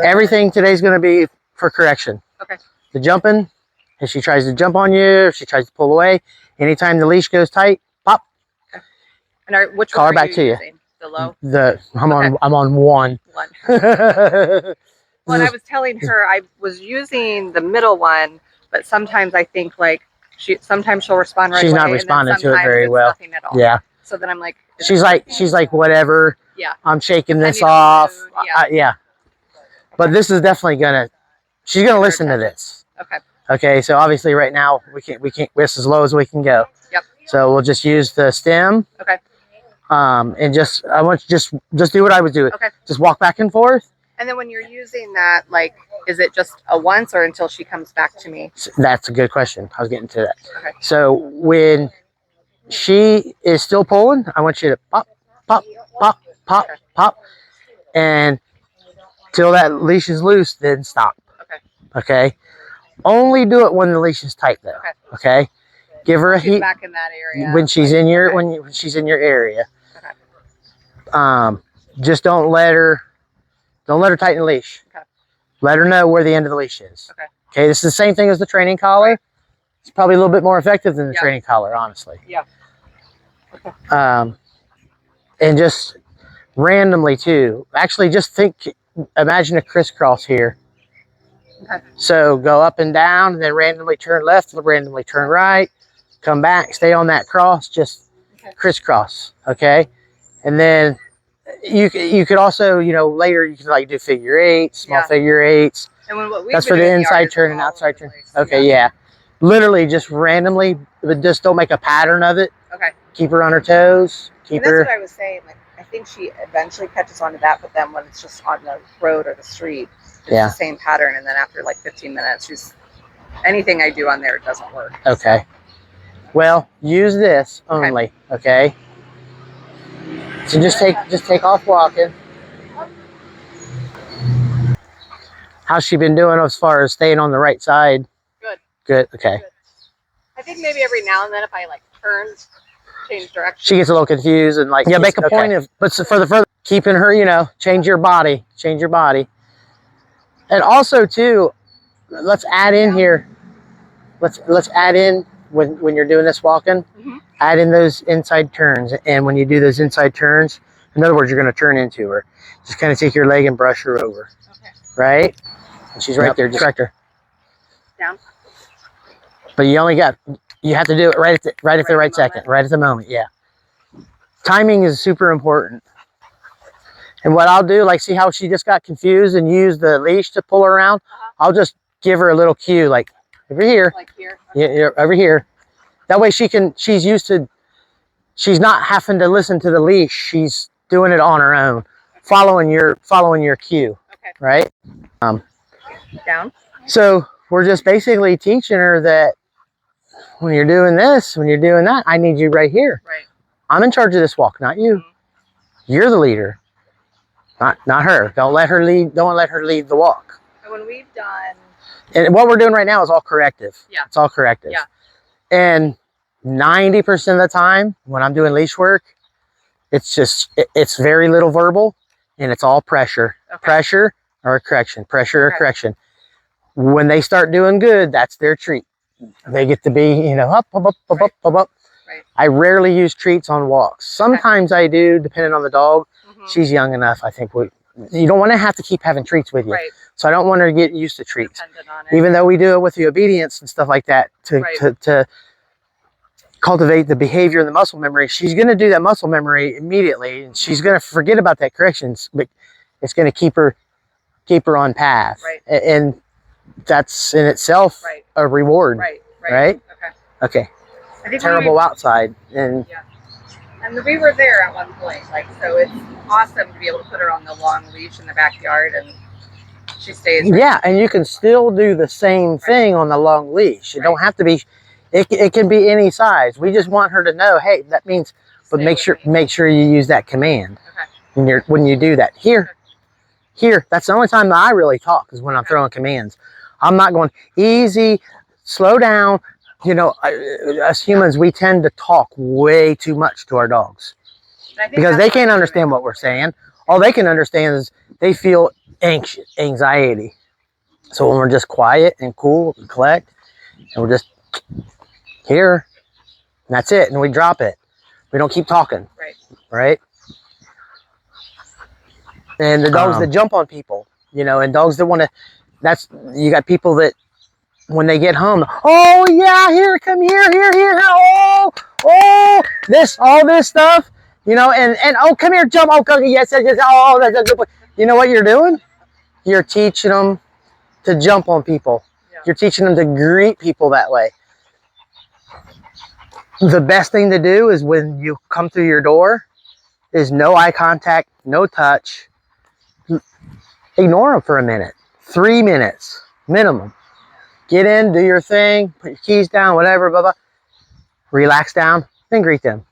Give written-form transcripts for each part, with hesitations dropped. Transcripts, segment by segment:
Everything today's going to be for correction. Okay. The jumping, if she tries to jump on you, if she tries to pull away, anytime the leash goes tight, pop. Okay. And which call one her are back you to using? you. The low? I'm on one. One. Well, and I was telling her I was using the middle one, but sometimes I think like sometimes she'll respond right away. She's not responding to it very well. Nothing at all. Yeah. So then I'm like, she's like whatever. Yeah. I'm shaking this off. Yeah. But this is definitely she's gonna listen to this. Okay. Okay. So obviously right now we can't. We're as low as we can go. Yep. So we'll just use the stem. Okay. And I want you just do what I would do. Okay. Just walk back and forth. And then when you're using that, like, is it just a once or until she comes back to me? That's a good question. I was getting to that. Okay. So when she is still pulling, I want you to pop, pop, pop, pop, okay. Pop, and till that leash is loose, then stop. Okay. Okay. Only do it when the leash is tight, though. Okay. Okay. Give her a heat back in that area when she's in your when she's in your area. Okay. Just don't let her tighten the leash. Okay. Let her know where the end of the leash is. Okay. Okay. This is the same thing as the training collar. It's probably a little bit more effective than the training collar, honestly. Yeah. Okay. And just randomly too. Actually, just imagine a crisscross here. Okay. So go up and down, and then randomly turn left, randomly turn right, come back, stay on that cross, just crisscross. Okay. And then you could also, later you can like do figure eights, small figure eights. And that's for the inside turn and outside turn. Okay, yeah. Literally just randomly, but just don't make a pattern of it. Okay. Keep her on her toes. That's what I was saying. Like, I think she eventually catches on to that, but then when it's just on the road or the street, it's the same pattern. And then after like 15 minutes, anything I do on there doesn't work. Okay. Well, use this only. Okay. So just take off walking. How's she been doing as far as staying on the right side? Good. Good. Okay. Good. I think maybe every now and then if I like turn, change direction. She gets a little confused and like make a point of, but for the further keeping her, change your body, and also too, let's add in here. Let's add in when you're doing this walking. Add in those inside turns, and when you do those inside turns, in other words, you're going to turn into her. Just kind of take your leg and brush her over. Okay. Right? And she's right there. Just correct her. Down. But you have to do it right at the right second, right at the moment. Yeah. Timing is super important. And what I'll do, like, see how she just got confused and used the leash to pull her around? I'll just give her a little cue, like over here. Like here. Okay. Yeah, over here. That way she's not having to listen to the leash. She's doing it on her own, following your cue. Okay. Right? Down. So we're just basically teaching her that when you're doing this, when you're doing that, I need you right here. Right. I'm in charge of this walk, not you. You're the leader, not her. Don't let her lead the walk. And when we've done, and what we're doing right now is all corrective. Yeah. It's all corrective. Yeah. And 90% of the time when I'm doing leash work, it's very little verbal and it's all pressure. Okay. Pressure or correction. Pressure or correction. When they start doing good, that's their treat. They get to be, up. Right. I rarely use treats on walks. Sometimes I do, depending on the dog. She's young enough, I think. You don't want to have to keep having treats with you. Right. So I don't want her to get used to treats. Even though we do it with the obedience and stuff like that to cultivate the behavior and the muscle memory, she's going to do that muscle memory immediately, and she's going to forget about that corrections, but it's going to keep her on path. Right. And that's in itself a reward. Right? Okay. I think terrible outside. And we were there at one point. So it's awesome to be able to put her on the long leash in the backyard and she stays. Yeah, and you can still do the same thing on the long leash. It don't have to be, it can be any size. We just want her to know, hey, that means, but make sure you use that command when you do that. Here, that's the only time that I really talk is when I'm throwing commands. I'm not going easy, slow down. Us humans, we tend to talk way too much to our dogs because they can't understand what we're saying. All they can understand is they feel anxious, anxiety. So when we're just quiet and cool and collect, and we're just here, and that's it, and we drop it. We don't keep talking. Right. Right? And the dogs that jump on people, you know, and dogs that want to, you got people that when they get home, oh yeah, here, come here, oh, all this stuff, you know, and oh, come here, jump, oh, yes, oh, that's a good boy. You know what you're doing? You're teaching them to jump on people. Yeah. You're teaching them to greet people that way. The best thing to do is when you come through your door is no eye contact, no touch. Ignore them for a minute, 3 minutes minimum. Get in, do your thing, put your keys down, whatever, blah, blah. Relax down, then greet them.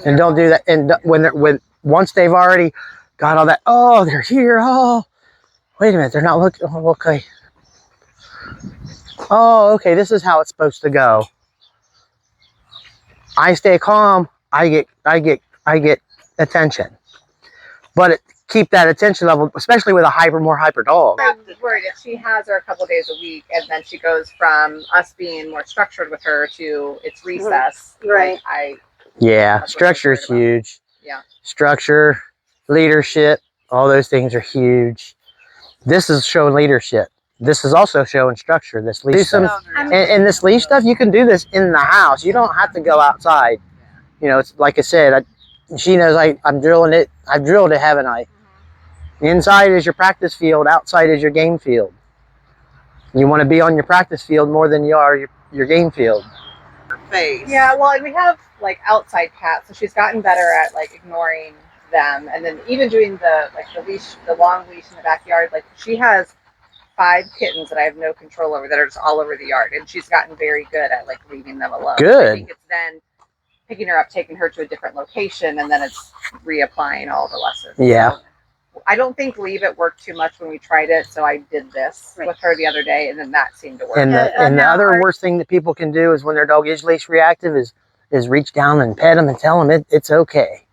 And don't do that. And when once they've already got all that, oh, they're here, oh, wait a minute, they're not looking, oh, okay. Oh, okay, this is how it's supposed to go. I stay calm, I get attention. But keep that attention level, especially with a more hyper dog. I'm worried if she has her a couple days a week and then she goes from us being more structured with her to it's recess. Right. Like, Yeah, structure is huge. Yeah. Structure, Leadership, all those things are huge. This is showing leadership. This is also showing structure. This leash stuff. And this leash stuff, you can do this in the house. You don't have to go outside. You know, it's like I said, she knows I'm drilling it. I've drilled it, haven't I? Inside is your practice field. Outside is your game field. You want to be on your practice field more than you are your game field. Face. Yeah, well, and we have like outside cats, so she's gotten better at like ignoring them, and then even doing the leash, the long leash in the backyard. Like she has 5 kittens that I have no control over that are just all over the yard, and she's gotten very good at like leaving them alone. Good. I think it's then picking her up, taking her to a different location, and then it's reapplying all the lessons. Yeah. So I don't think leave it worked too much when we tried it, so I did this with her the other day, and then that seemed to work. And the other worst thing that people can do is when their dog is leash reactive is reach down and pet them and tell them it's okay.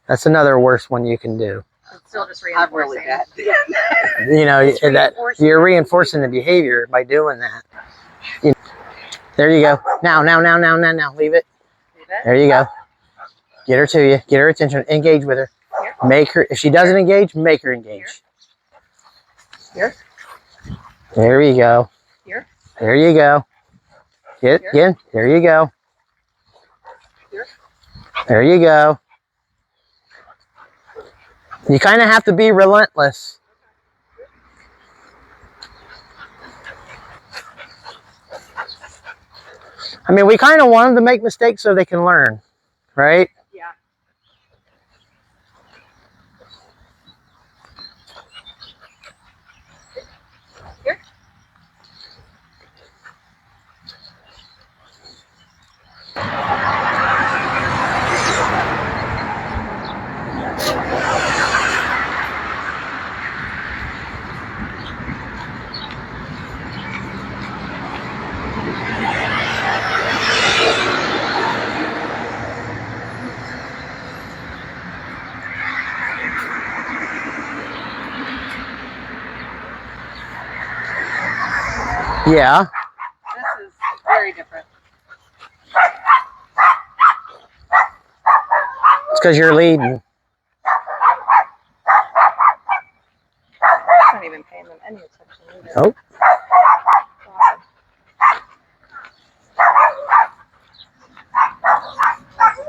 That's another worst one you can do. It's still just I'm really reinforcing. bad. You know, that you're reinforcing the behavior by doing that. You know, there you go. Now, leave it. There you go. Get her to you. Get her attention. Engage with her. Here. Make her. If she doesn't engage, make her engage. Here. There you go. Here. There you go. Get in. There you go. Here. There you go. You kind of have to be relentless. I mean, we kind of want them to make mistakes so they can learn, right? Yeah. Here. Yeah. This is very different. It's because you're leading. I'm not even paying them any attention either. Oh. Awesome.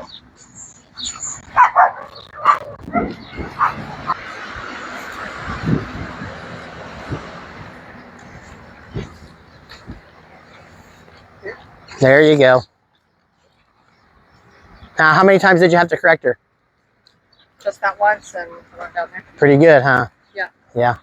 There you go. Now, how many times did you have to correct her? Just that once and I went down there. Pretty good, huh? Yeah. Yeah.